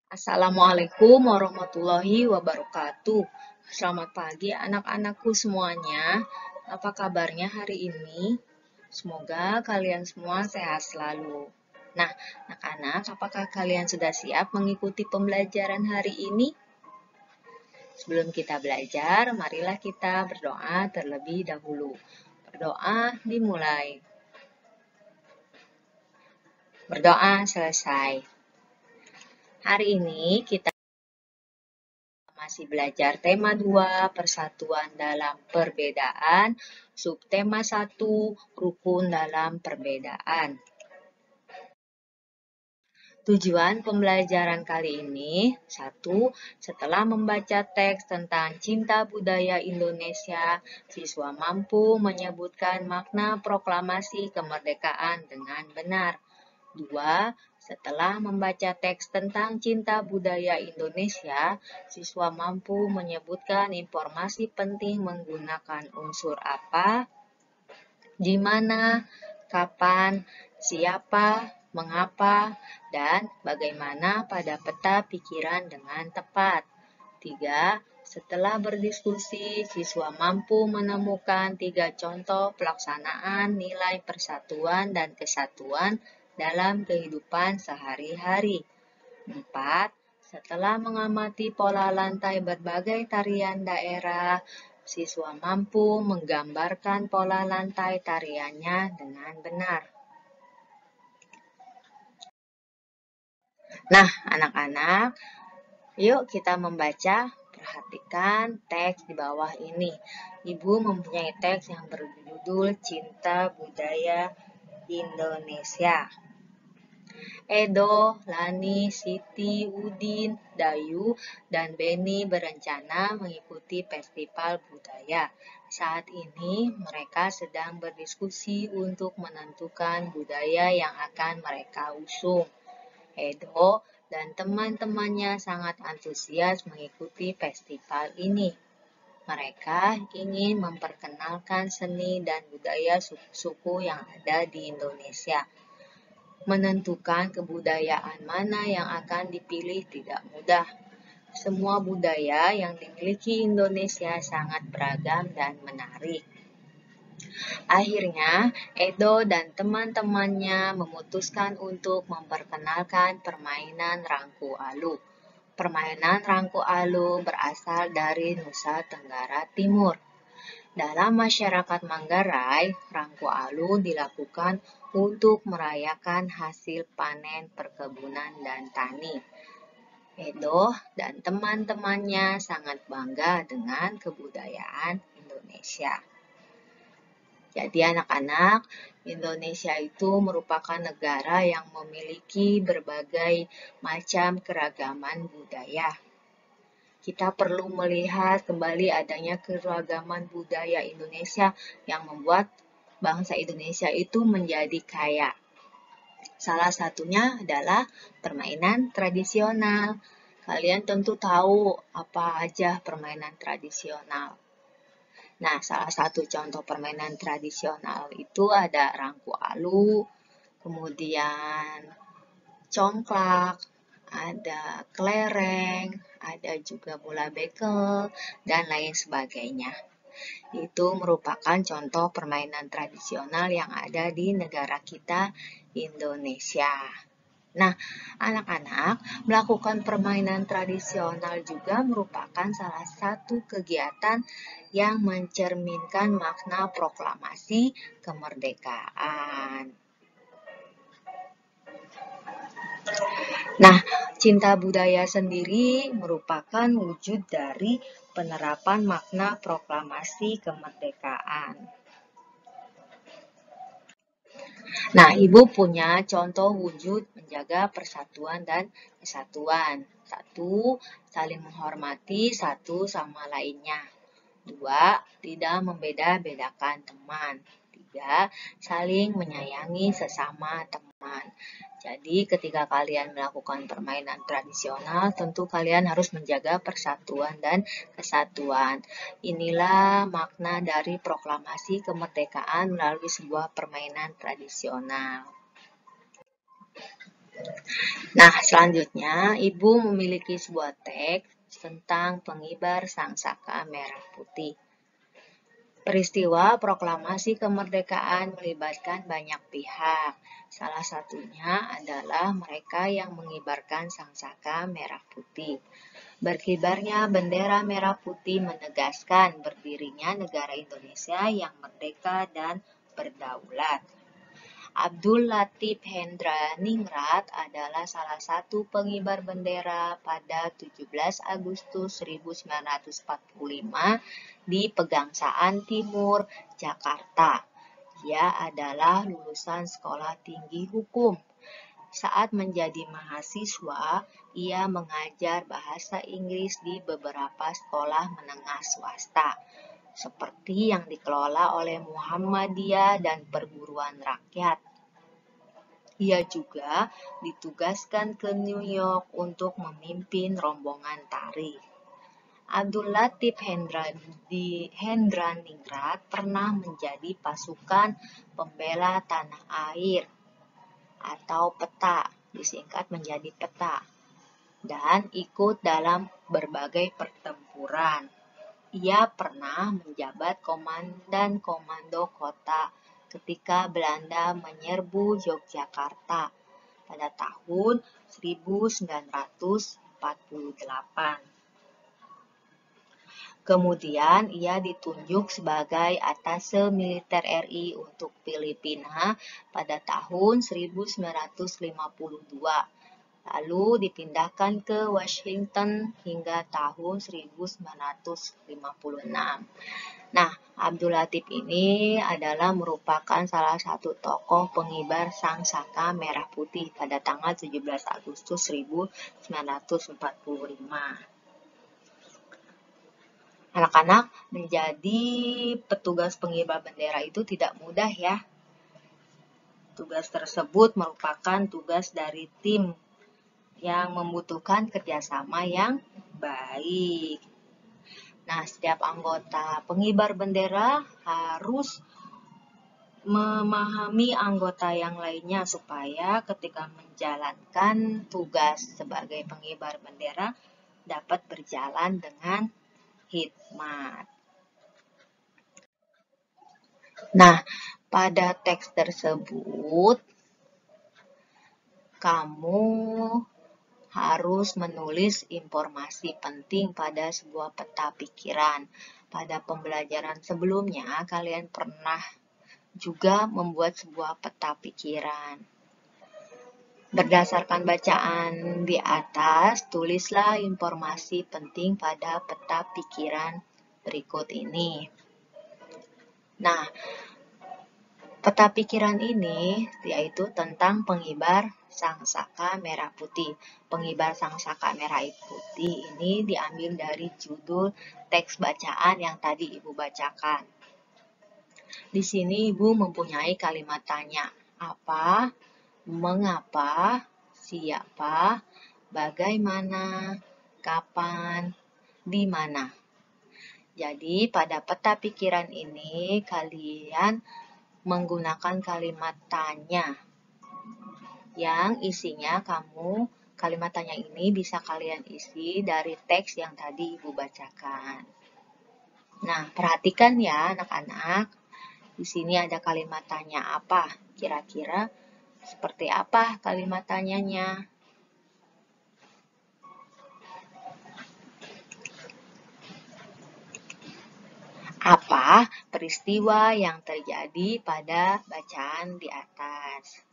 Assalamualaikum warahmatullahi wabarakatuh. Selamat pagi anak-anakku semuanya. Apa kabarnya hari ini? Semoga kalian semua sehat selalu. Nah, anak-anak, apakah kalian sudah siap mengikuti pembelajaran hari ini? Sebelum kita belajar, marilah kita berdoa terlebih dahulu. Berdoa dimulai. Berdoa selesai. Hari ini kita masih belajar tema 2, persatuan dalam perbedaan, subtema 1, rukun dalam perbedaan. Tujuan pembelajaran kali ini, 1. Setelah membaca teks tentang cinta budaya Indonesia, siswa mampu menyebutkan makna proklamasi kemerdekaan dengan benar. 2. Setelah membaca teks tentang cinta budaya Indonesia, siswa mampu menyebutkan informasi penting menggunakan unsur apa, di mana, kapan, siapa, mengapa, dan bagaimana pada peta pikiran dengan tepat. 3. Setelah berdiskusi, siswa mampu menemukan 3 contoh pelaksanaan nilai persatuan dan kesatuan dalam kehidupan sehari-hari. 4. Setelah mengamati pola lantai berbagai tarian daerah, siswa mampu menggambarkan pola lantai tariannya dengan benar. Nah, anak-anak, yuk kita membaca. Perhatikan teks di bawah ini. Ibu mempunyai teks yang berjudul Cinta Budaya Indonesia. Edo, Lani, Siti, Udin, Dayu, dan Beni berencana mengikuti festival budaya. Saat ini mereka sedang berdiskusi untuk menentukan budaya yang akan mereka usung. Edo dan teman-temannya sangat antusias mengikuti festival ini. Mereka ingin memperkenalkan seni dan budaya suku-suku yang ada di Indonesia. Menentukan kebudayaan mana yang akan dipilih tidak mudah. Semua budaya yang dimiliki Indonesia sangat beragam dan menarik. Akhirnya, Edo dan teman-temannya memutuskan untuk memperkenalkan permainan Rangku Alu. Permainan Rangku Alu berasal dari Nusa Tenggara Timur. Dalam masyarakat Manggarai, Rangku Alu dilakukan untuk merayakan hasil panen perkebunan dan tani. Edo dan teman-temannya sangat bangga dengan kebudayaan Indonesia. Jadi anak-anak, Indonesia itu merupakan negara yang memiliki berbagai macam keragaman budaya. Kita perlu melihat kembali adanya keragaman budaya Indonesia yang membuat bangsa Indonesia itu menjadi kaya. Salah satunya adalah permainan tradisional. Kalian tentu tahu apa aja permainan tradisional. Nah, salah satu contoh permainan tradisional itu ada Rangku Alu, kemudian congklak, ada kelereng, ada juga bola bekel, dan lain sebagainya. Itu merupakan contoh permainan tradisional yang ada di negara kita, Indonesia. Nah, anak-anak, melakukan permainan tradisional juga merupakan salah satu kegiatan yang mencerminkan makna proklamasi kemerdekaan. Nah, cinta budaya sendiri merupakan wujud dari penerapan makna proklamasi kemerdekaan. Nah, Ibu punya contoh wujud menjaga persatuan dan kesatuan. 1. Saling menghormati satu sama lainnya. 2. Tidak membeda-bedakan teman. 3. Saling menyayangi sesama teman. Jadi ketika kalian melakukan permainan tradisional, tentu kalian harus menjaga persatuan dan kesatuan. Inilah makna dari proklamasi kemerdekaan melalui sebuah permainan tradisional. Nah, selanjutnya Ibu memiliki sebuah teks tentang pengibar Sangsaka Merah Putih. Peristiwa proklamasi kemerdekaan melibatkan banyak pihak. Salah satunya adalah mereka yang mengibarkan sangsaka merah putih. Berkibarnya bendera merah putih menegaskan berdirinya negara Indonesia yang merdeka dan berdaulat. Abdul Latif Hendra-Ningrat adalah salah satu pengibar bendera pada 17 Agustus 1945 di Pegangsaan Timur, Jakarta. Ia adalah lulusan Sekolah Tinggi Hukum. Saat menjadi mahasiswa, ia mengajar bahasa Inggris di beberapa sekolah menengah swasta, seperti yang dikelola oleh Muhammadiyah dan perguruan rakyat. Ia juga ditugaskan ke New York untuk memimpin rombongan tari. Abdul Latif Hendra-Ningrat pernah menjadi pasukan pembela tanah air atau PETA, disingkat menjadi PETA, dan ikut dalam berbagai pertempuran. Ia pernah menjabat komandan komando kota ketika Belanda menyerbu Yogyakarta pada tahun 1948. Kemudian ia ditunjuk sebagai Atase Militer RI untuk Filipina pada tahun 1952. Lalu dipindahkan ke Washington hingga tahun 1956. Nah, Abdul Latif ini adalah merupakan salah satu tokoh pengibar Sangsaka Merah Putih pada tanggal 17 Agustus 1945. Anak-anak, menjadi petugas pengibar bendera itu tidak mudah ya. Tugas tersebut merupakan tugas dari tim yang membutuhkan kerjasama yang baik. Nah, setiap anggota pengibar bendera harus memahami anggota yang lainnya supaya ketika menjalankan tugas sebagai pengibar bendera dapat berjalan dengan hikmat. Nah, pada teks tersebut kamu harus menulis informasi penting pada sebuah peta pikiran. Pada pembelajaran sebelumnya, kalian pernah juga membuat sebuah peta pikiran. Berdasarkan bacaan di atas, tulislah informasi penting pada peta pikiran berikut ini. Nah, peta pikiran ini yaitu tentang pengibar Sangsaka Merah Putih. Pengibar Sangsaka Merah Putih ini diambil dari judul teks bacaan yang tadi Ibu bacakan. Di sini Ibu mempunyai kalimat tanya. Apa, mengapa, siapa, bagaimana, kapan, di mana. Jadi pada peta pikiran ini kalian menggunakan kalimat tanya yang isinya kalimat tanya ini bisa kalian isi dari teks yang tadi Ibu bacakan. Nah, perhatikan ya anak-anak. Di sini ada kalimat tanya apa? Kira-kira seperti apa kalimat tanyanya? Apa peristiwa yang terjadi pada bacaan di atas?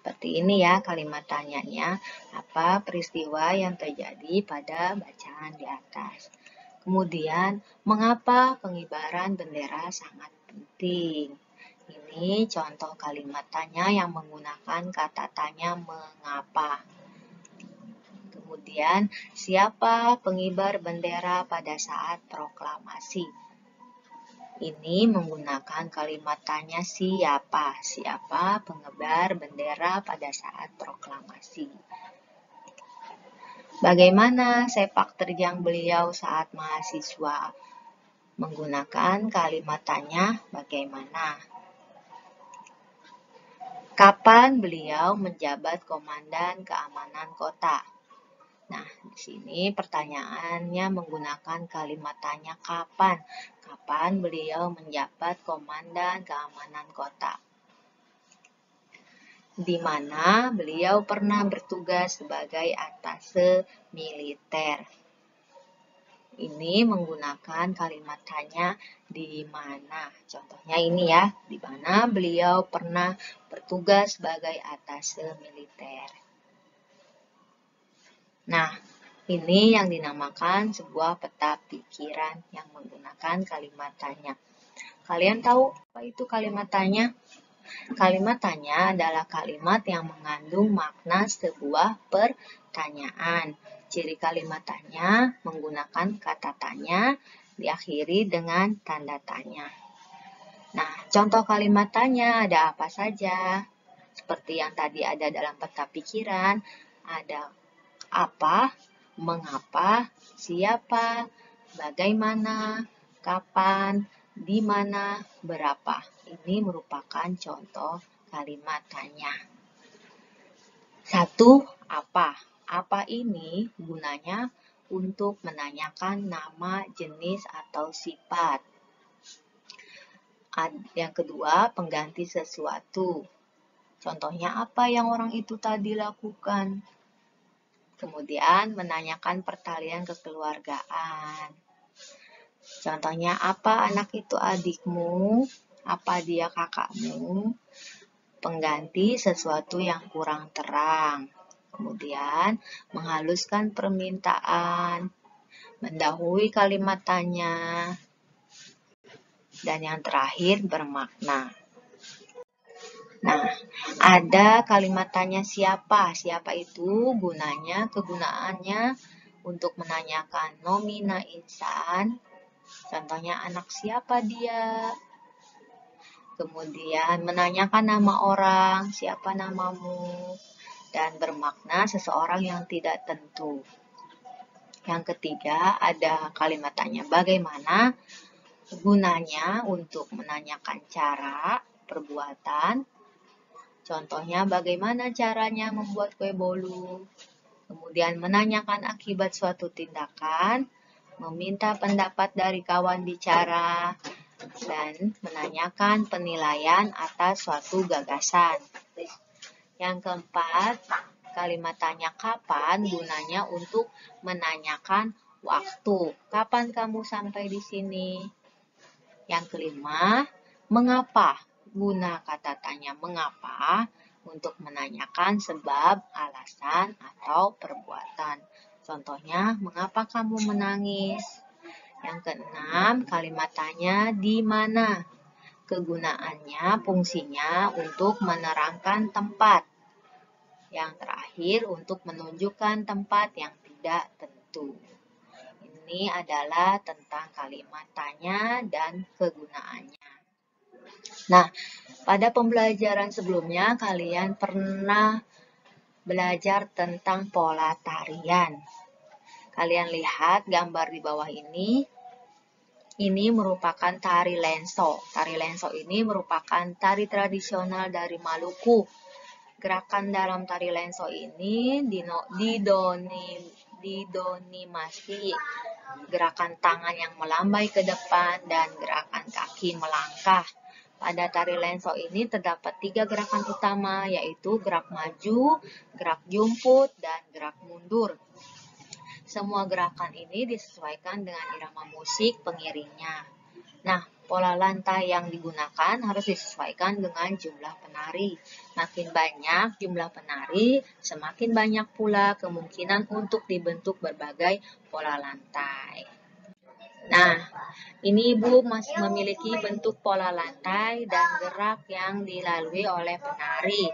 Seperti ini ya kalimat tanyanya. Apa peristiwa yang terjadi pada bacaan di atas? Kemudian, mengapa pengibaran bendera sangat penting? Ini contoh kalimat tanya yang menggunakan kata tanya mengapa. Kemudian, siapa pengibar bendera pada saat proklamasi? Ini menggunakan kalimat tanya siapa. Siapa pengibar bendera pada saat proklamasi? Bagaimana sepak terjang beliau saat mahasiswa? Menggunakan kalimat tanya bagaimana. Kapan beliau menjabat komandan keamanan kota? Nah, di sini pertanyaannya menggunakan kalimat tanya kapan. Kapan beliau menjabat komandan keamanan kota? Di mana beliau pernah bertugas sebagai atase militer. Ini menggunakan kalimat tanya di mana. Contohnya ini ya, di mana beliau pernah bertugas sebagai atase militer. Nah, ini yang dinamakan sebuah peta pikiran yang menggunakan kalimat tanya. Kalian tahu apa itu kalimat tanya? Kalimat tanya adalah kalimat yang mengandung makna sebuah pertanyaan. Ciri kalimat tanya menggunakan kata tanya diakhiri dengan tanda tanya. Nah, contoh kalimat tanya ada apa saja? Seperti yang tadi ada dalam peta pikiran, ada apa, mengapa, siapa, bagaimana, kapan, di mana, berapa. Ini merupakan contoh kalimat tanya. 1. Apa? Apa ini gunanya untuk menanyakan nama, jenis, atau sifat. Yang kedua, pengganti sesuatu. Contohnya apa yang orang itu tadi lakukan? Kemudian menanyakan pertalian kekeluargaan. Contohnya apa anak itu adikmu? Apa dia kakakmu? Pengganti sesuatu yang kurang terang. Kemudian menghaluskan permintaan. Mendahului kalimat tanya. Dan yang terakhir bermakna. Nah, ada kalimat tanya siapa. Siapa itu kegunaannya untuk menanyakan nomina insan. Contohnya anak siapa dia. Kemudian menanyakan nama orang, siapa namamu. Dan bermakna seseorang yang tidak tentu. Yang ketiga ada kalimat tanya bagaimana. Gunanya untuk menanyakan cara, perbuatan. Contohnya bagaimana caranya membuat kue bolu. Kemudian menanyakan akibat suatu tindakan, meminta pendapat dari kawan bicara, dan menanyakan penilaian atas suatu gagasan. Yang keempat, kalimat tanya kapan gunanya untuk menanyakan waktu. Kapan kamu sampai di sini? Yang kelima, mengapa? Guna kata tanya mengapa untuk menanyakan sebab, alasan, atau perbuatan. Contohnya, mengapa kamu menangis? Yang keenam, kalimat tanya di mana? Kegunaannya, fungsinya untuk menerangkan tempat. Yang terakhir, untuk menunjukkan tempat yang tidak tentu. Ini adalah tentang kalimat tanya dan kegunaannya. Nah, pada pembelajaran sebelumnya kalian pernah belajar tentang pola tarian. Kalian lihat gambar di bawah ini. Ini merupakan tari lenso. Tari lenso ini merupakan tari tradisional dari Maluku. Gerakan dalam tari lenso ini didonimasi gerakan tangan yang melambai ke depan dan gerakan kaki melangkah. Pada tari lenso ini terdapat 3 gerakan utama, yaitu gerak maju, gerak jumput, dan gerak mundur. Semua gerakan ini disesuaikan dengan irama musik pengiringnya. Nah, pola lantai yang digunakan harus disesuaikan dengan jumlah penari. Makin banyak jumlah penari, semakin banyak pula kemungkinan untuk dibentuk berbagai pola lantai. Nah, ini Ibu masih memiliki bentuk pola lantai dan gerak yang dilalui oleh penari.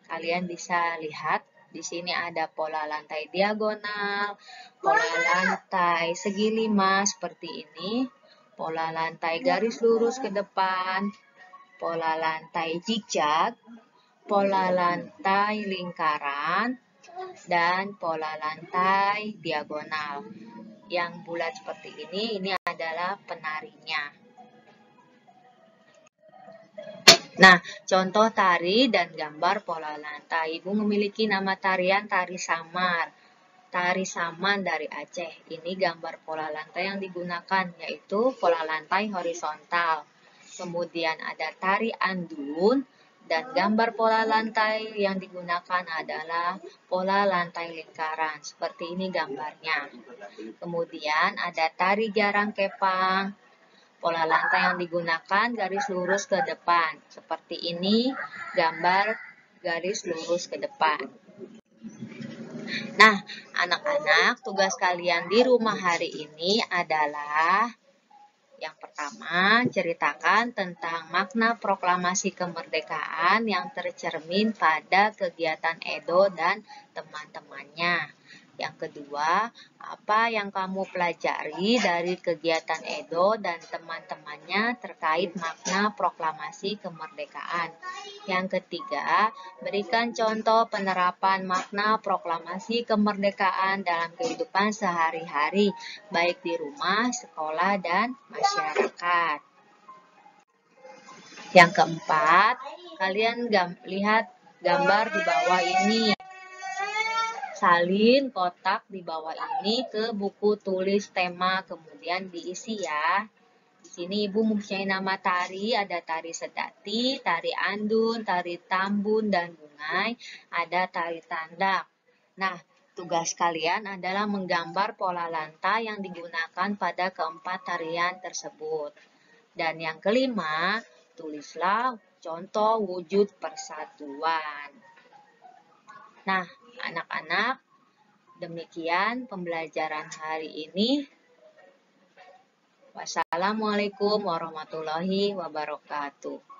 Kalian bisa lihat, di sini ada pola lantai diagonal, pola lantai segi 5 seperti ini, pola lantai garis lurus ke depan, pola lantai zigzag, pola lantai lingkaran, dan pola lantai diagonal. Yang bulat seperti ini adalah penarinya. Nah, contoh tari dan gambar pola lantai. Ibu memiliki nama tarian tari samar. Tari saman dari Aceh. Ini gambar pola lantai yang digunakan, yaitu pola lantai horizontal. Kemudian ada tari andun, dan gambar pola lantai yang digunakan adalah pola lantai lingkaran. Seperti ini gambarnya. Kemudian ada tari jarang kepang. Pola lantai yang digunakan garis lurus ke depan. Seperti ini gambar garis lurus ke depan. Nah, anak-anak, tugas kalian di rumah hari ini adalah yang pertama, ceritakan tentang makna proklamasi kemerdekaan yang tercermin pada kegiatan Edo dan teman-temannya. Yang kedua, apa yang kamu pelajari dari kegiatan Edo dan teman-temannya terkait makna proklamasi kemerdekaan. Yang ketiga, berikan contoh penerapan makna proklamasi kemerdekaan dalam kehidupan sehari-hari, baik di rumah, sekolah, dan masyarakat. Yang keempat, kalian lihat gambar di bawah ini. Salin kotak di bawah ini ke buku tulis tema, kemudian diisi ya. Di sini Ibu mempunyai nama tari, ada tari sedati, tari andun, tari tambun, dan bungai, ada tari tandak. Nah, tugas kalian adalah menggambar pola lantai yang digunakan pada keempat tarian tersebut. Dan yang kelima, tulislah contoh wujud persatuan. Nah, anak-anak, demikian pembelajaran hari ini. Wassalamualaikum warahmatullahi wabarakatuh.